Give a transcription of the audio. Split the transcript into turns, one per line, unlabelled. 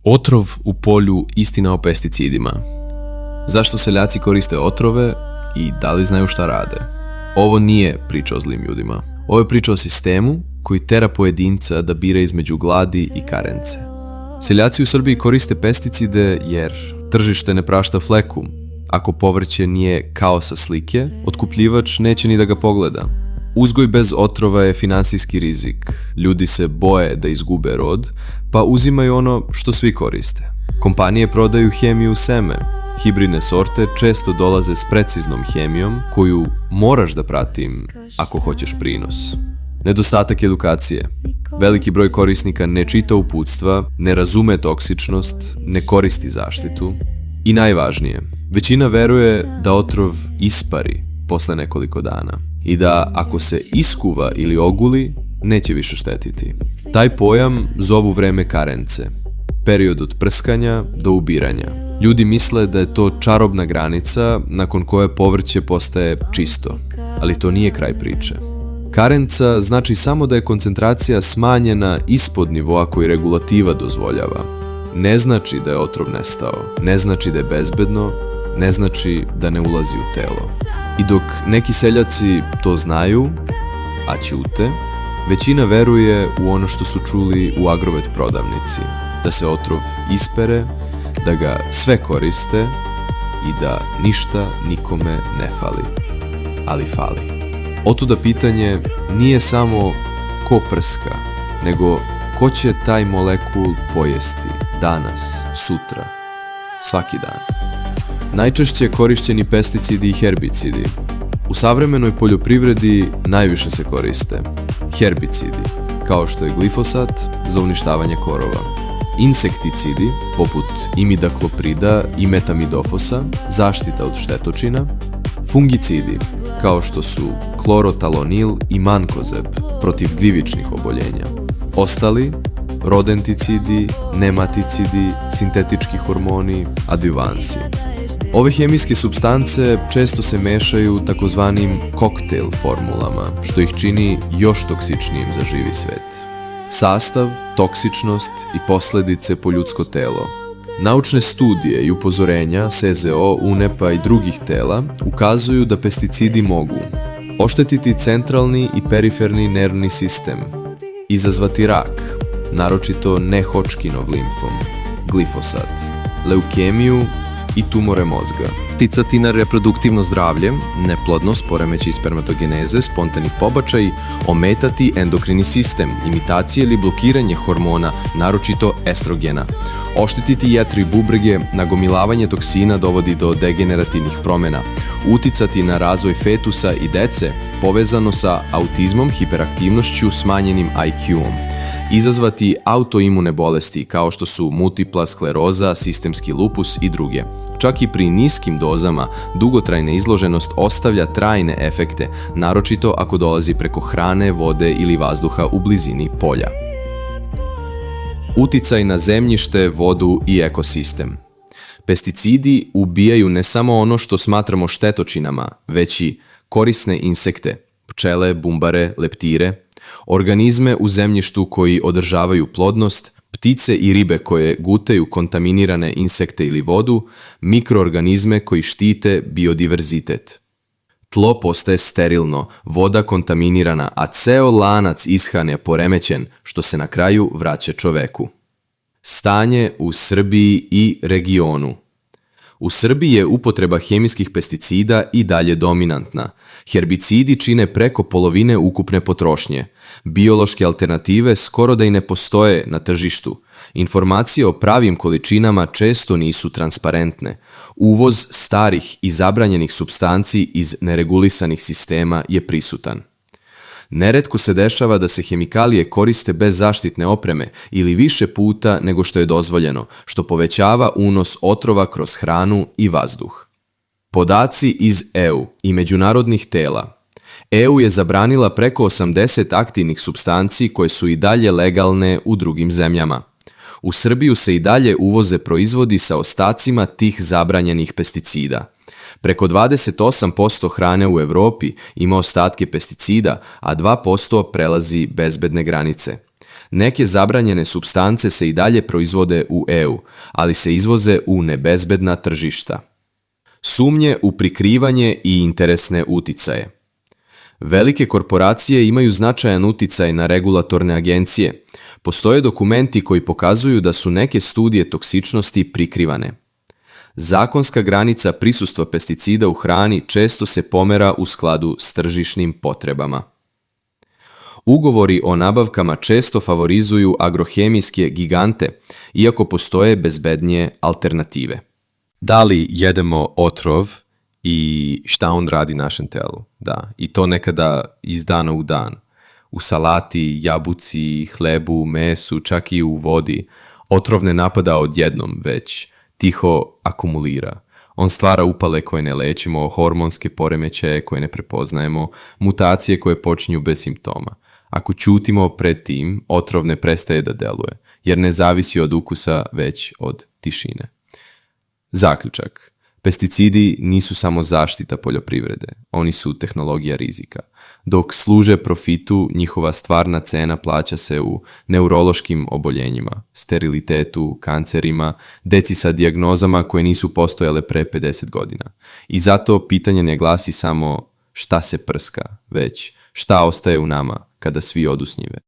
Otrov u polju, istina o pesticidima. Zašto seljaci koriste otrove i da li znaju šta rade? Ovo nije priča o zlim ljudima. Ovo je priča o sistemu koji tera pojedinca da bira između gladi i karence. Seljaci u Srbiji koriste pesticide jer tržište ne prašta fleku. Ako povrće nije kao sa slike, otkupljivač neće ni da ga pogleda. Uzgoj bez otrova je finansijski rizik. Ljudi se boje da izgube rod, pa uzimaju ono što svi koriste. Kompanije prodaju hemiju u seme. Hibridne sorte često dolaze s preciznom hemijom koju moraš da pratim ako hoćeš prinos. Nedostatak edukacije. Veliki broj korisnika ne čita uputstva, ne razume toksičnost, ne koristi zaštitu. I najvažnije, većina veruje da otrov ispari posle nekoliko dana i da ako se iskuva ili oguli, neće više štetiti. Taj pojam zovu vreme karence, period od prskanja do ubiranja. Ljudi misle da je to čarobna granica nakon koje povrće postaje čisto, ali to nije kraj priče. Karenca znači samo da je koncentracija smanjena ispod nivoa koji regulativa dozvoljava. Ne znači da je otrov nestao, ne znači da je bezbedno, ne znači da ne ulazi u telo. I dok neki seljaci to znaju, a ćute, većina veruje u ono što su čuli u Agrovet prodavnici, da se otrov ispere, da ga sve koriste i da ništa nikome ne fali. Ali fali. Otuda pitanje nije samo ko prska, nego ko će taj molekul pojesti danas, sutra, svaki dan. Najčešće korišćeni pesticidi i herbicidi. U savremenoj poljoprivredi najviše se koriste herbicidi, kao što je glifosat za uništavanje korova, insekticidi poput imidakloprida i metamidofosa, zaštita od štetočina, fungicidi, kao što su klorotalonil i mankozeb protiv gljivičnih oboljenja. Ostali, rodenticidi, nematicidi, sintetički hormoni, adjuvansi. Ove hemijske supstance često se mešaju takozvanim koktel formulama, što ih čini još toksičnijim za živi svet. Sastav, toksičnost i posledice po ljudsko telo. Naučne studije i upozorenja SZO, UNEP-a i drugih tela ukazuju da pesticidi mogu oštetiti centralni i periferni nervni sistem, izazvati rak, naročito ne-Hodgkinov limfom, glifosat, leukemiju i tumore mozga. Ticati na reproduktivno zdravlje, neplodnost, poremećaj spermatogeneze, spontani pobačaj, ometati endokrini sistem, imitacije ili blokiranje hormona, naročito estrogena. Oštetiti jetru i bubrege, nagomilavanje toksina dovodi do degenerativnih promjena. Uticati na razvoj fetusa i dece, povezano sa autizmom, hiperaktivnošću, smanjenim IQ-om. Izazvati autoimune bolesti kao što su multipla skleroza, sistemski lupus i druge. Čak i pri niskim dozama dugotrajna izloženost ostavlja trajne efekte, naročito ako dolazi preko hrane, vode ili vazduha u blizini polja. Uticaj na zemljište, vodu i ekosistem. Pesticidi ubijaju ne samo ono što smatramo štetočinama, već i korisne insekte, pčele, bumbare, leptire, organizme u zemljištu koji održavaju plodnost, ptice i ribe koje gutaju kontaminirane insekte ili vodu, mikroorganizme koji štite biodiverzitet. Tlo postaje sterilno, voda kontaminirana, a ceo lanac ishrane poremećen, što se na kraju vraća čoveku. Stanje u Srbiji i regionu. U Srbiji je upotreba hemijskih pesticida i dalje dominantna. Herbicidi čine preko polovine ukupne potrošnje. Biološke alternative skoro da i ne postoje na tržištu. Informacije o pravim količinama često nisu transparentne. Uvoz starih i zabranjenih supstanci iz neregulisanih sistema je prisutan. Neretko se dešava da se hemikalije koriste bez zaštitne opreme ili više puta nego što je dozvoljeno, što povećava unos otrova kroz hranu i vazduh. Podaci iz EU i međunarodnih tela. EU je zabranila preko 80 aktivnih supstanci koje su i dalje legalne u drugim zemljama. U Srbiju se i dalje uvoze proizvodi sa ostacima tih zabranjenih pesticida. Preko 28% hrane u Evropi ima ostatke pesticida, a 2% prelazi bezbedne granice. Neke zabranjene supstance se i dalje proizvode u EU, ali se izvoze u nebezbedna tržišta. Sumnje u prikrivanje i interesne uticaje. Velike korporacije imaju značajan uticaj na regulatorne agencije. Postoje dokumenti koji pokazuju da su neke studije toksičnosti prikrivane. Zakonska granica prisustva pesticida u hrani često se pomera u skladu s tržišnim potrebama. Ugovori o nabavkama često favorizuju agrohemijske gigante, iako postoje bezbednije alternative. Da li jedemo otrov i šta on radi našem telu? Da, i to nekada iz dana u dan. U salati, jabuci, hlebu, mesu, čak i u vodi. Otrov ne napada odjednom, već tiho akumulira. On stvara upale koje ne lečimo, hormonske poremećaje koje ne prepoznajemo, mutacije koje počinju bez simptoma. Ako ćutimo pred tim, otrov ne prestaje da deluje, jer ne zavisi od ukusa, već od tišine. Zaključak. Pesticidi nisu samo zaštita poljoprivrede, oni su tehnologija rizika. Dok služe profitu, njihova stvarna cena plaća se u neurološkim oboljenjima, sterilitetu, kancerima, deci sa dijagnozama koje nisu postojale pre 50 godina. I zato pitanje ne glasi samo šta se prska, već šta ostaje u nama kada svi odu s njive.